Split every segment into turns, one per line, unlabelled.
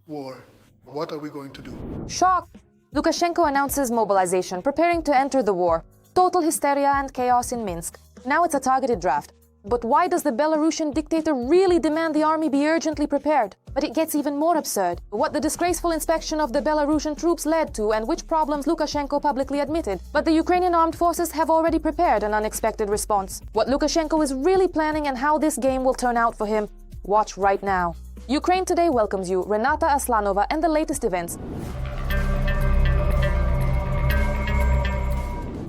war. What are we going to do?
Shock! Lukashenko announces mobilization, preparing to enter the war. Total hysteria and chaos in Minsk. Now it's a targeted draft. But why does the Belarusian dictator really demand the army be urgently prepared? But it gets even more absurd. What the disgraceful inspection of the Belarusian troops led to and which problems Lukashenko publicly admitted. But the Ukrainian armed forces have already prepared an unexpected response. What Lukashenko is really planning and how this game will turn out for him, watch right now. Ukraine Today welcomes you, Renata Aslanova, and the latest events.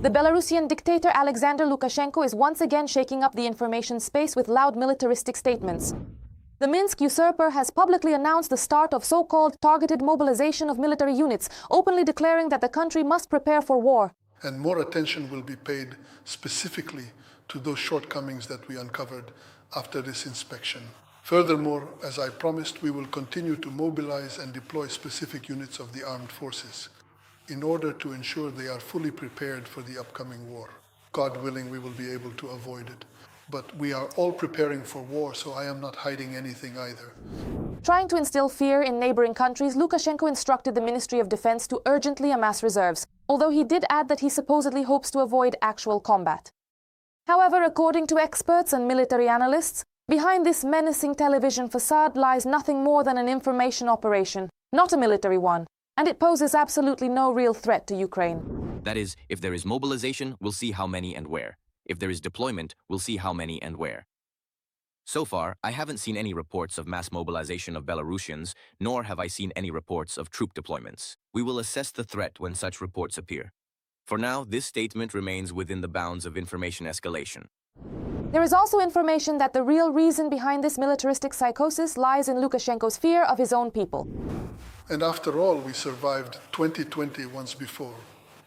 The Belarusian dictator Alexander Lukashenko is once again shaking up the information space with loud militaristic statements. The Minsk usurper has publicly announced the start of so-called targeted mobilization of military units, openly declaring that the country must prepare for war.
And more attention will be paid specifically to those shortcomings that we uncovered after this inspection. Furthermore, as I promised, we will continue to mobilize and deploy specific units of the armed forces in order to ensure they are fully prepared for the upcoming war. God willing, we will be able to avoid it. But we are all preparing for war, so I am not hiding anything either.
Trying to instill fear in neighboring countries, Lukashenko instructed the Ministry of Defense to urgently amass reserves, although he did add that he supposedly hopes to avoid actual combat. However, according to experts and military analysts, behind this menacing television facade lies nothing more than an information operation, not a military one. And it poses absolutely no real threat to Ukraine.
That is, if there is mobilization, we'll see how many and where. If there is deployment, we'll see how many and where. So far, I haven't seen any reports of mass mobilization of Belarusians, nor have I seen any reports of troop deployments. We will assess the threat when such reports appear. For now, this statement remains within the bounds of information escalation.
There is also information that the real reason behind this militaristic psychosis lies in Lukashenko's fear of his own people.
And after all, we survived 2020 once before.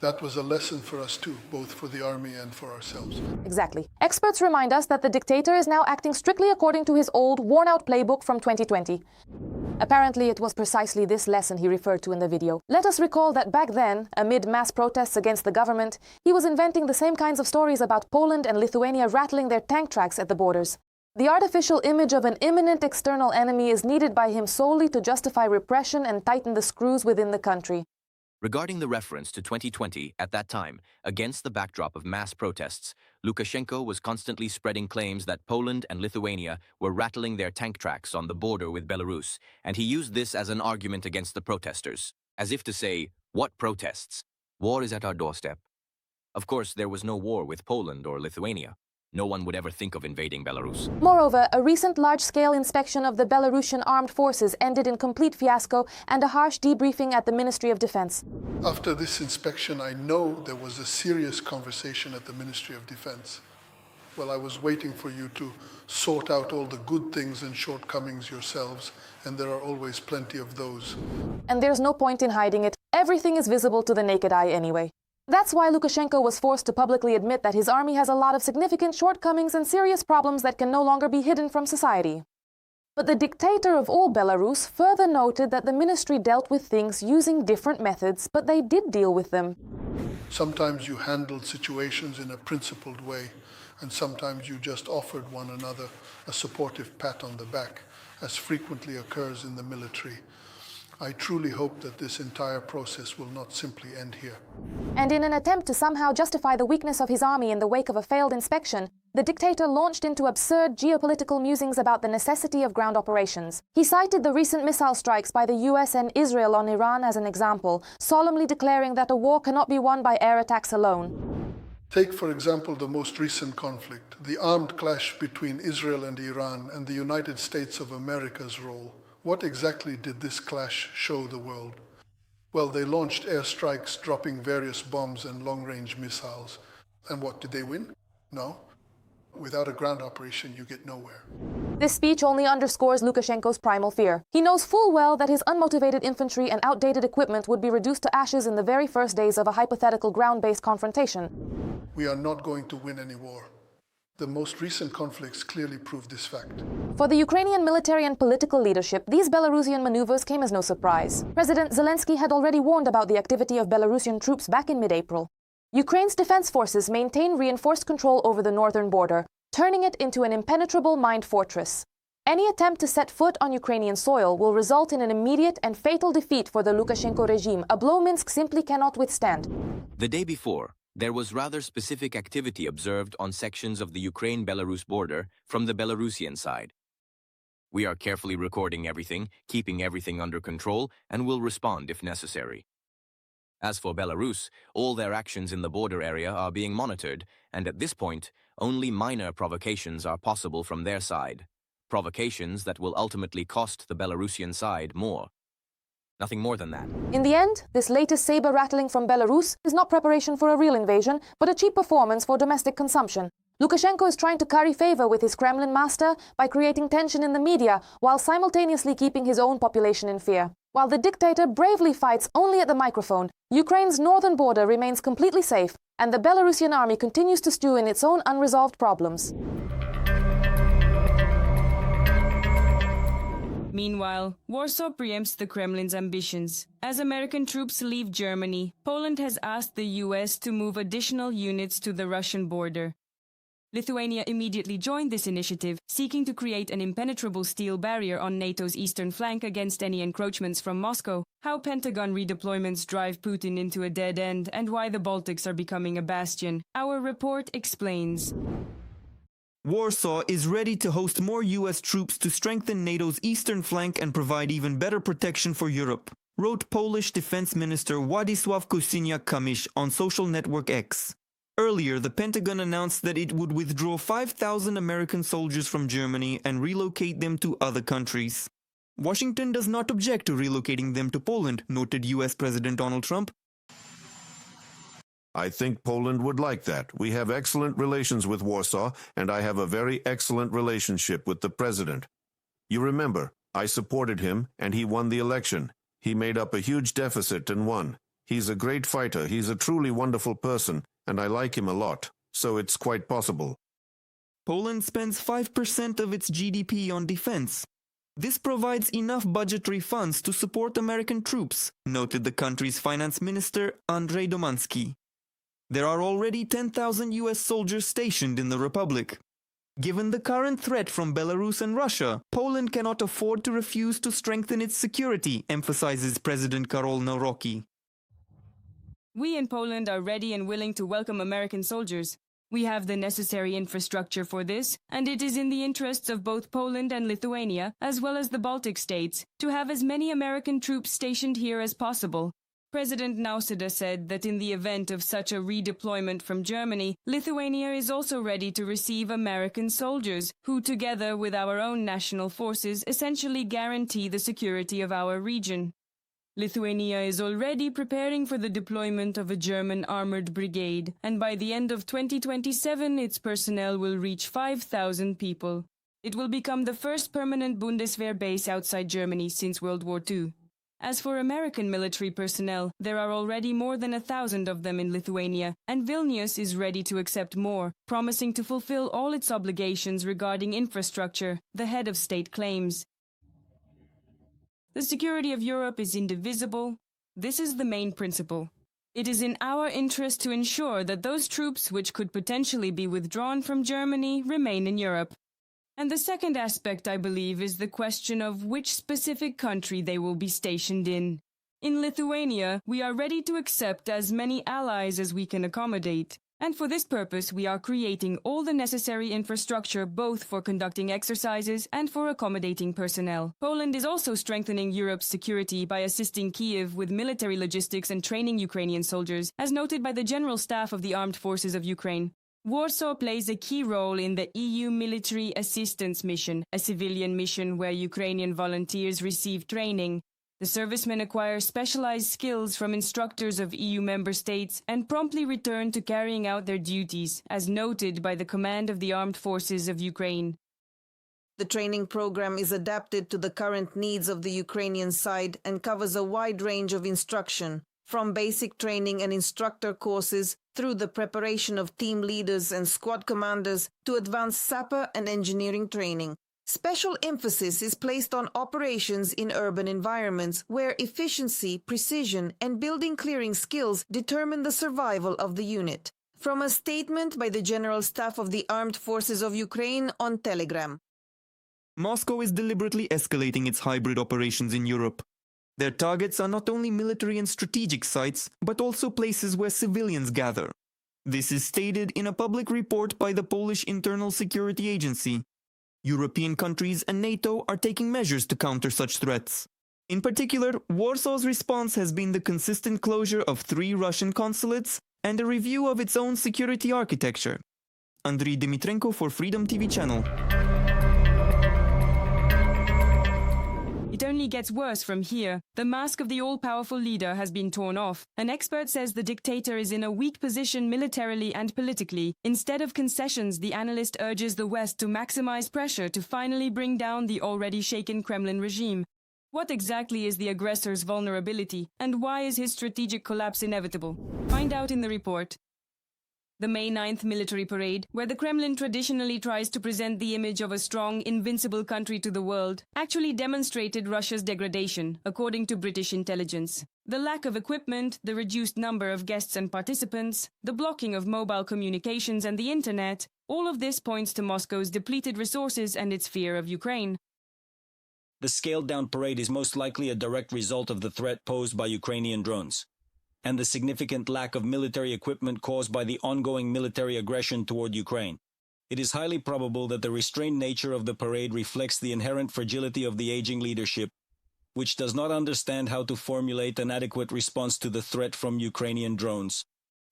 That was a lesson for us too, both for the army and for ourselves.
Exactly. Experts remind us that the dictator is now acting strictly according to his old, worn-out playbook from 2020. Apparently, it was precisely this lesson he referred to in the video. Let us recall that back then, amid mass protests against the government, he was inventing the same kinds of stories about Poland and Lithuania rattling their tank tracks at the borders. The artificial image of an imminent external enemy is needed by him solely to justify repression and tighten the screws within the country.
Regarding the reference to 2020, at that time, against the backdrop of mass protests, Lukashenko was constantly spreading claims that Poland and Lithuania were rattling their tank tracks on the border with Belarus, and he used this as an argument against the protesters, as if to say, what protests? War is at our doorstep. Of course, there was no war with Poland or Lithuania. No one would ever think of invading Belarus.
Moreover, a recent large-scale inspection of the Belarusian armed forces ended in complete fiasco and a harsh debriefing at the Ministry of Defense.
After this inspection, I know there was a serious conversation at the Ministry of Defense. Well, I was waiting for you to sort out all the good things and shortcomings yourselves, and there are always plenty of those.
And there's no point in hiding it. Everything is visible to the naked eye anyway. That's why Lukashenko was forced to publicly admit that his army has a lot of significant shortcomings and serious problems that can no longer be hidden from society. But the dictator of all Belarus further noted that the ministry dealt with things using different methods, but they did deal with them.
Sometimes you handled situations in a principled way, and sometimes you just offered one another a supportive pat on the back, as frequently occurs in the military. I truly hope that this entire process will not simply end here.
And in an attempt to somehow justify the weakness of his army in the wake of a failed inspection, the dictator launched into absurd geopolitical musings about the necessity of ground operations. He cited the recent missile strikes by the US and Israel on Iran as an example, solemnly declaring that a war cannot be won by air attacks alone.
Take, for example, the most recent conflict, the armed clash between Israel and Iran and the United States of America's role. What exactly did this clash show the world? Well, they launched airstrikes, dropping various bombs and long-range missiles. And what, did they win? No. Without a ground operation, you get nowhere.
This speech only underscores Lukashenko's primal fear. He knows full well that his unmotivated infantry and outdated equipment would be reduced to ashes in the very first days of a hypothetical ground-based confrontation.
We are not going to win any war. The most recent conflicts clearly prove this fact.
For the Ukrainian military and political leadership, these Belarusian maneuvers came as no surprise. President Zelensky had already warned about the activity of Belarusian troops back in mid-April. Ukraine's defense forces maintain reinforced control over the northern border, turning it into an impenetrable mined fortress. Any attempt to set foot on Ukrainian soil will result in an immediate and fatal defeat for the Lukashenko regime, a blow Minsk simply cannot withstand.
The day before, there was rather specific activity observed on sections of the Ukraine-Belarus border from the Belarusian side. We are carefully recording everything, keeping everything under control, and will respond if necessary. As for Belarus, all their actions in the border area are being monitored, and at this point, only minor provocations are possible from their side. Provocations that will ultimately cost the Belarusian side more. Nothing more than that.
In the end, this latest saber rattling from Belarus is not preparation for a real invasion, but a cheap performance for domestic consumption. Lukashenko is trying to curry favor with his Kremlin master by creating tension in the media while simultaneously keeping his own population in fear. While the dictator bravely fights only at the microphone, Ukraine's northern border remains completely safe, and the Belarusian army continues to stew in its own unresolved problems.
Meanwhile, Warsaw preempts the Kremlin's ambitions. As American troops leave Germany, Poland has asked the US to move additional units to the Russian border. Lithuania immediately joined this initiative, seeking to create an impenetrable steel barrier on NATO's eastern flank against any encroachments from Moscow. How Pentagon redeployments drive Putin into a dead end and why the Baltics are becoming a bastion. Our report explains.
Warsaw is ready to host more US troops to strengthen NATO's eastern flank and provide even better protection for Europe, wrote Polish Defense Minister Władysław Kosiniak-Kamysz on social network X. Earlier, the Pentagon announced that it would withdraw 5,000 American soldiers from Germany and relocate them to other countries. Washington does not object to relocating them to Poland, noted US President Donald Trump.
I think Poland would like that. We have excellent relations with Warsaw, and I have a very excellent relationship with the president. You remember, I supported him, and he won the election. He made up a huge deficit and won. He's a great fighter, he's a truly wonderful person, and I like him a lot, so it's quite possible.
Poland spends 5% of its GDP on defense. This provides enough budgetary funds to support American troops, noted the country's finance minister Andrzej Domanski. There are already 10,000 US soldiers stationed in the Republic. Given the current threat from Belarus and Russia, Poland cannot afford to refuse to strengthen its security, emphasizes President Karol Nawrocki.
We in Poland are ready and willing to welcome American soldiers. We have the necessary infrastructure for this, and it is in the interests of both Poland and Lithuania, as well as the Baltic states, to have as many American troops stationed here as possible. President Nausėda said that in the event of such a redeployment from Germany, Lithuania is also ready to receive American soldiers, who together with our own national forces essentially guarantee the security of our region. Lithuania is already preparing for the deployment of a German armored brigade, and by the end of 2027 its personnel will reach 5,000 people. It will become the first permanent Bundeswehr base outside Germany since World War II. As for American military personnel, there are already more than 1,000 of them in Lithuania, and Vilnius is ready to accept more, promising to fulfill all its obligations regarding infrastructure, the head of state claims. The security of Europe is indivisible. This is the main principle. It is in our interest to ensure that those troops which could potentially be withdrawn from Germany remain in Europe. And the second aspect, I believe, is the question of which specific country they will be stationed in. In Lithuania, we are ready to accept as many allies as we can accommodate. And for this purpose, we are creating all the necessary infrastructure both for conducting exercises and for accommodating personnel. Poland is also strengthening Europe's security by assisting Kyiv with military logistics and training Ukrainian soldiers, as noted by the General Staff of the Armed Forces of Ukraine. Warsaw plays a key role in the EU Military Assistance Mission, a civilian mission where Ukrainian volunteers receive training. The servicemen acquire specialized skills from instructors of EU member states and promptly return to carrying out their duties, as noted by the Command of the Armed Forces of Ukraine.
The training program is adapted to the current needs of the Ukrainian side and covers a wide range of instruction, from basic training and instructor courses through the preparation of team leaders and squad commanders to advanced sapper and engineering training. Special emphasis is placed on operations in urban environments where efficiency, precision, and building clearing skills determine the survival of the unit. From a statement by the General Staff of the Armed Forces of Ukraine on Telegram.
Moscow is deliberately escalating its hybrid operations in Europe. Their targets are not only military and strategic sites, but also places where civilians gather. This is stated in a public report by the Polish Internal Security Agency. European countries and NATO are taking measures to counter such threats. In particular, Warsaw's response has been the consistent closure of 3 Russian consulates and a review of its own security architecture. Andriy Dimitrenko for Freedom TV channel.
It only gets worse from here. The mask of the all-powerful leader has been torn off. An expert says the dictator is in a weak position militarily and politically. Instead of concessions, the analyst urges the West to maximize pressure to finally bring down the already shaken Kremlin regime. What exactly is the aggressor's vulnerability, and why is his strategic collapse inevitable? Find out in the report. The May 9th military parade, where the Kremlin traditionally tries to present the image of a strong, invincible country to the world, actually demonstrated Russia's degradation, according to British intelligence. The lack of equipment, the reduced number of guests and participants, the blocking of mobile communications and the internet, all of this points to Moscow's depleted resources and its fear of Ukraine.
The scaled-down parade is most likely a direct result of the threat posed by Ukrainian drones and the significant lack of military equipment caused by the ongoing military aggression toward Ukraine. It is highly probable that the restrained nature of the parade reflects the inherent fragility of the aging leadership, which does not understand how to formulate an adequate response to the threat from Ukrainian drones.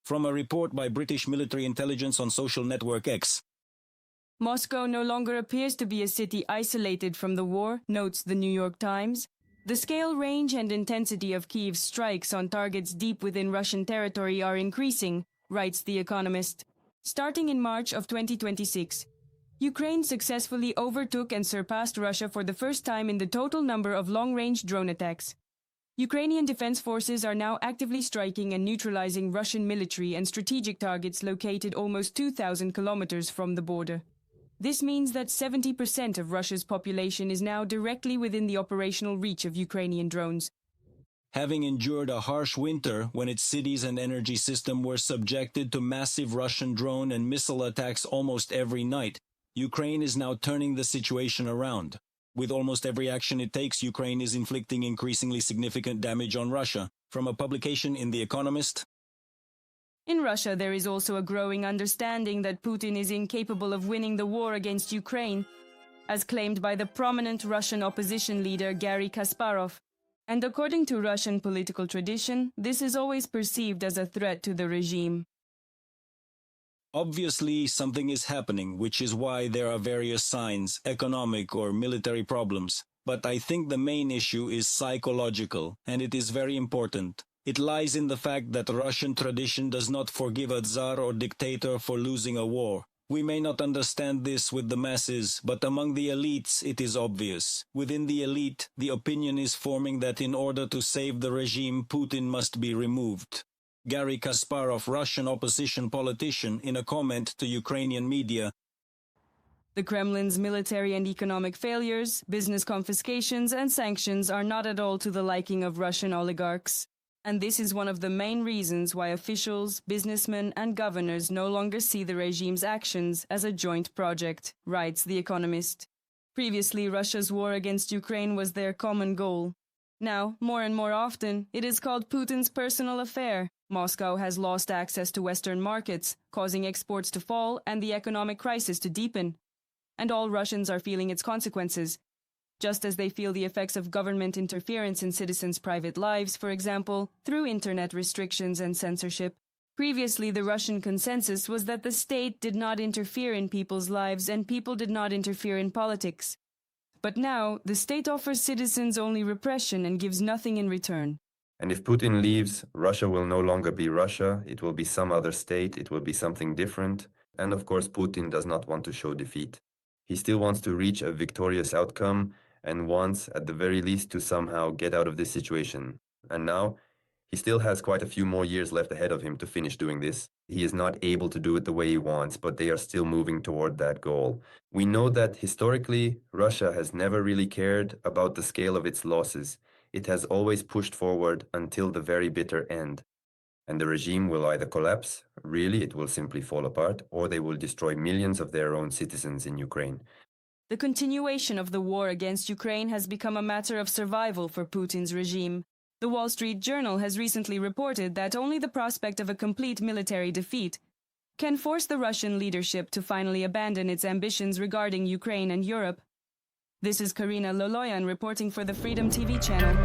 From a report by British military intelligence on social network X.
Moscow no longer appears to be a city isolated from the war, notes the New York Times. The scale, range and intensity of Kyiv's strikes on targets deep within Russian territory are increasing, writes The Economist. Starting in March of 2026, Ukraine successfully overtook and surpassed Russia for the first time in the total number of long-range drone attacks. Ukrainian defense forces are now actively striking and neutralizing Russian military and strategic targets located almost 2,000 kilometers from the border. This means that 70% of Russia's population is now directly within the operational reach of Ukrainian drones.
Having endured a harsh winter when its cities and energy system were subjected to massive Russian drone and missile attacks almost every night, Ukraine is now turning the situation around. With almost every action it takes, Ukraine is inflicting increasingly significant damage on Russia. From a publication in The Economist.
In Russia, there is also a growing understanding that Putin is incapable of winning the war against Ukraine, as claimed by the prominent Russian opposition leader Garry Kasparov. And according to Russian political tradition, this is always perceived as a threat to the regime.
Obviously, something is happening, which is why there are various signs, economic or military problems. But I think the main issue is psychological, and it is very important. It lies in the fact that Russian tradition does not forgive a Tsar or dictator for losing a war. We may not understand this with the masses, but among the elites it is obvious. Within the elite, the opinion is forming that in order to save the regime, Putin must be removed. Garry Kasparov, Russian opposition politician, in a comment to Ukrainian media.
The Kremlin's military and economic failures, business confiscations and sanctions are not at all to the liking of Russian oligarchs. And this is one of the main reasons why officials, businessmen and governors no longer see the regime's actions as a joint project, writes The Economist. Previously, Russia's war against Ukraine was their common goal. Now, more and more often, it is called Putin's personal affair. Moscow has lost access to Western markets, causing exports to fall and the economic crisis to deepen. And all Russians are feeling its consequences. Just as they feel the effects of government interference in citizens' private lives, for example, through internet restrictions and censorship. Previously, the Russian consensus was that the state did not interfere in people's lives and people did not interfere in politics. But now, the state offers citizens only repression and gives nothing in return.
And if Putin leaves, Russia will no longer be Russia, it will be some other state, it will be something different. And of course, Putin does not want to show defeat. He still wants to reach a victorious outcome and wants, at the very least, to somehow get out of this situation. And now, he still has quite a few more years left ahead of him to finish doing this. He is not able to do it the way he wants, but they are still moving toward that goal. We know that historically, Russia has never really cared about the scale of its losses. It has always pushed forward until the very bitter end. And the regime will either collapse, really it will simply fall apart, or they will destroy millions of their own citizens in Ukraine.
The continuation of the war against Ukraine has become a matter of survival for Putin's regime. The Wall Street Journal has recently reported that only the prospect of a complete military defeat can force the Russian leadership to finally abandon its ambitions regarding Ukraine and Europe. This is Karina Loloyan reporting for the Freedom TV channel.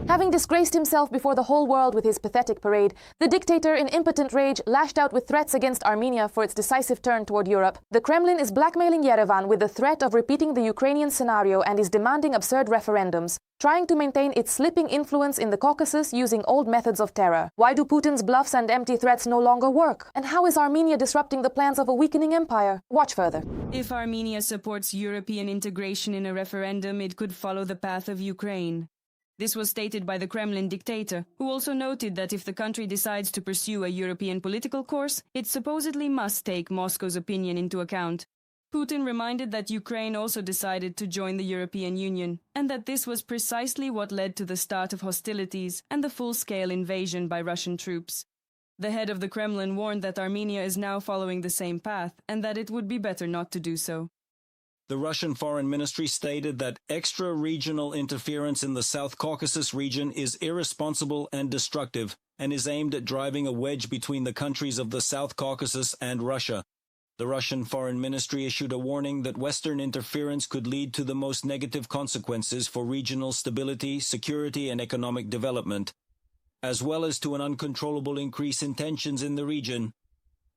Having disgraced himself before the whole world with his pathetic parade, the dictator in impotent rage lashed out with threats against Armenia for its decisive turn toward Europe. The Kremlin is blackmailing Yerevan with the threat of repeating the Ukrainian scenario and is demanding absurd referendums, trying to maintain its slipping influence in the Caucasus using old methods of terror. Why do Putin's bluffs and empty threats no longer work? And how is Armenia disrupting the plans of a weakening empire? Watch further.
If Armenia supports European integration in a referendum, it could follow the path of Ukraine. This was stated by the Kremlin dictator, who also noted that if the country decides to pursue a European political course, it supposedly must take Moscow's opinion into account. Putin reminded that Ukraine also decided to join the European Union, and that this was precisely what led to the start of hostilities and the full-scale invasion by Russian troops. The head of the Kremlin warned that Armenia is now following the same path, and that it would be better not to do so.
The Russian Foreign Ministry stated that extra-regional interference in the South Caucasus region is irresponsible and destructive, and is aimed at driving a wedge between the countries of the South Caucasus and Russia. The Russian Foreign Ministry issued a warning that Western interference could lead to the most negative consequences for regional stability, security, and economic development, as well as to an uncontrollable increase in tensions in the region.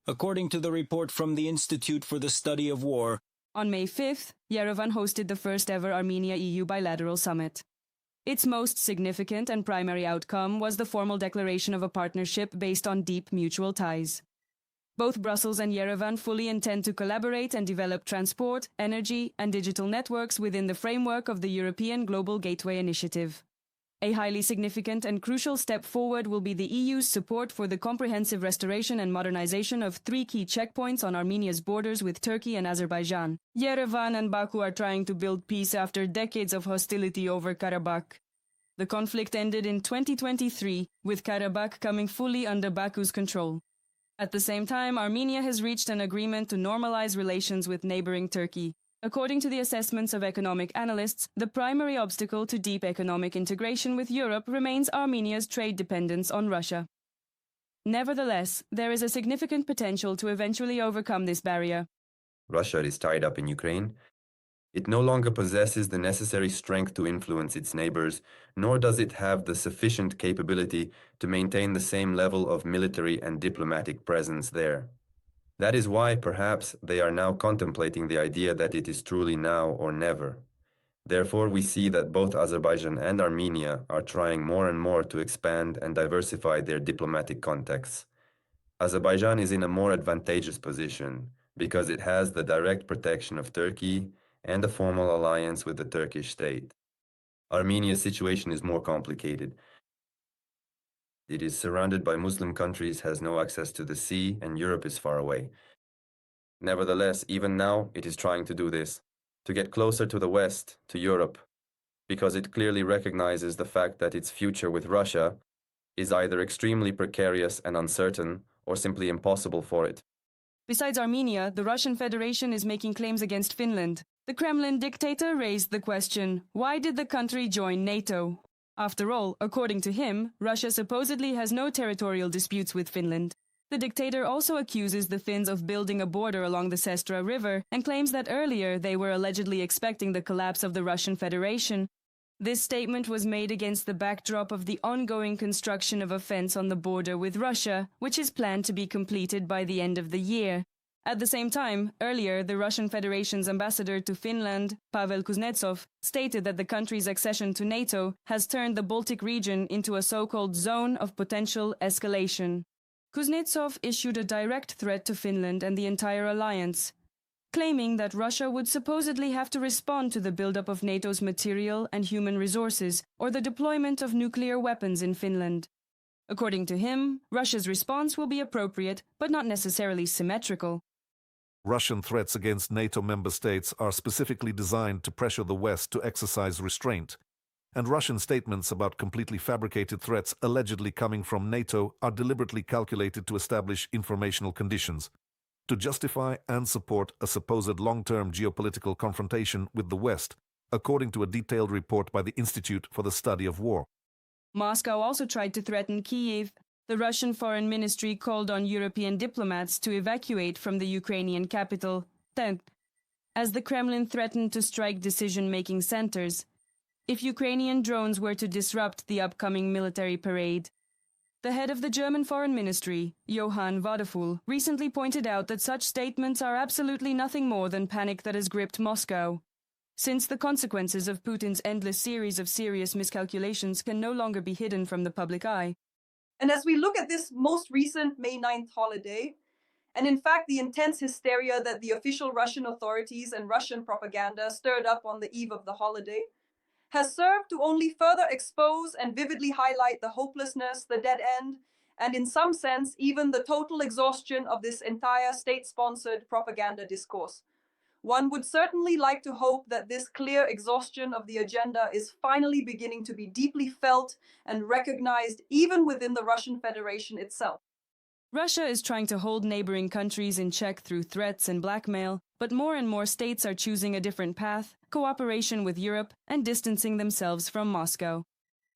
According to the report from the Institute for the Study of War,
on May 5th, Yerevan hosted the first-ever Armenia-EU bilateral summit. Its most significant and primary outcome was the formal declaration of a partnership based on deep mutual ties. Both Brussels and Yerevan fully intend to collaborate and develop transport, energy, and digital networks within the framework of the European Global Gateway Initiative. A highly significant and crucial step forward will be the EU's support for the comprehensive restoration and modernization of 3 key checkpoints on Armenia's borders with Turkey and Azerbaijan. Yerevan and Baku are trying to build peace after decades of hostility over Karabakh. The conflict ended in 2023, with Karabakh coming fully under Baku's control. At the same time, Armenia has reached an agreement to normalize relations with neighboring Turkey. According to the assessments of economic analysts, the primary obstacle to deep economic integration with Europe remains Armenia's trade dependence on Russia. Nevertheless, there is a significant potential to eventually overcome this barrier.
Russia is tied up in Ukraine. It no longer possesses the necessary strength to influence its neighbors, nor does it have the sufficient capability to maintain the same level of military and diplomatic presence there. That is why, perhaps, they are now contemplating the idea that it is truly now or never. Therefore, we see that both Azerbaijan and Armenia are trying more and more to expand and diversify their diplomatic contacts. Azerbaijan is in a more advantageous position because it has the direct protection of Turkey and a formal alliance with the Turkish state. Armenia's situation is more complicated. It is surrounded by Muslim countries, has no access to the sea, and Europe is far away. Nevertheless, even now, it is trying to do this, to get closer to the West, to Europe, because it clearly recognizes the fact that its future with Russia is either extremely precarious and uncertain, or simply impossible for it.
Besides Armenia, the Russian Federation is making claims against Finland. The Kremlin dictator raised the question, why did the country join NATO? After all, according to him, Russia supposedly has no territorial disputes with Finland. The dictator also accuses the Finns of building a border along the Sestra River and claims that earlier they were allegedly expecting the collapse of the Russian Federation. This statement was made against the backdrop of the ongoing construction of a fence on the border with Russia, which is planned to be completed by the end of the year. At the same time, earlier, the Russian Federation's ambassador to Finland, Pavel Kuznetsov, stated that the country's accession to NATO has turned the Baltic region into a so-called zone of potential escalation. Kuznetsov issued a direct threat to Finland and the entire alliance, claiming that Russia would supposedly have to respond to the buildup of NATO's material and human resources or the deployment of nuclear weapons in Finland. According to him, Russia's response will be appropriate, but not necessarily symmetrical.
Russian threats against NATO member states are specifically designed to pressure the West to exercise restraint, and Russian statements about completely fabricated threats allegedly coming from NATO are deliberately calculated to establish informational conditions. to justify and support a supposed long-term geopolitical confrontation with the West, according to a detailed report by the Institute for the Study of War.
Moscow also tried to threaten Kyiv. The Russian Foreign Ministry called on European diplomats to evacuate from the Ukrainian capital, as the Kremlin threatened to strike decision-making centers if Ukrainian drones were to disrupt the upcoming military parade. The head of the German Foreign Ministry, Johann Wadefuhl, recently pointed out that such statements are absolutely nothing more than panic that has gripped Moscow, since the consequences of Putin's endless series of serious miscalculations can no longer be hidden from the public eye.
And as we look at this most recent May 9th holiday, and in fact the intense hysteria that the official Russian authorities and Russian propaganda stirred up on the eve of the holiday, has served to only further expose and vividly highlight the hopelessness, the dead end, and in some sense even the total exhaustion of this entire state-sponsored propaganda discourse. One would certainly like to hope that this clear exhaustion of the agenda is finally beginning to be deeply felt and recognized even within the Russian Federation itself.
Russia is trying to hold neighboring countries in check through threats and blackmail, but more and more states are choosing a different path, cooperation with Europe, and distancing themselves from Moscow.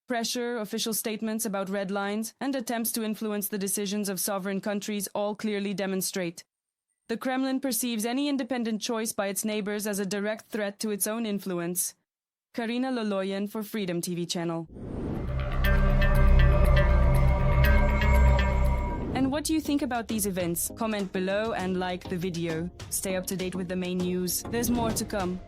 Pressure, official statements about red lines, and attempts to influence the decisions of sovereign countries all clearly demonstrate. The Kremlin perceives any independent choice by its neighbors as a direct threat to its own influence. Karina Loloyan for Freedom TV Channel. And what do you think about these events? Comment below and like the video. Stay up to date with the main news. There's more to come.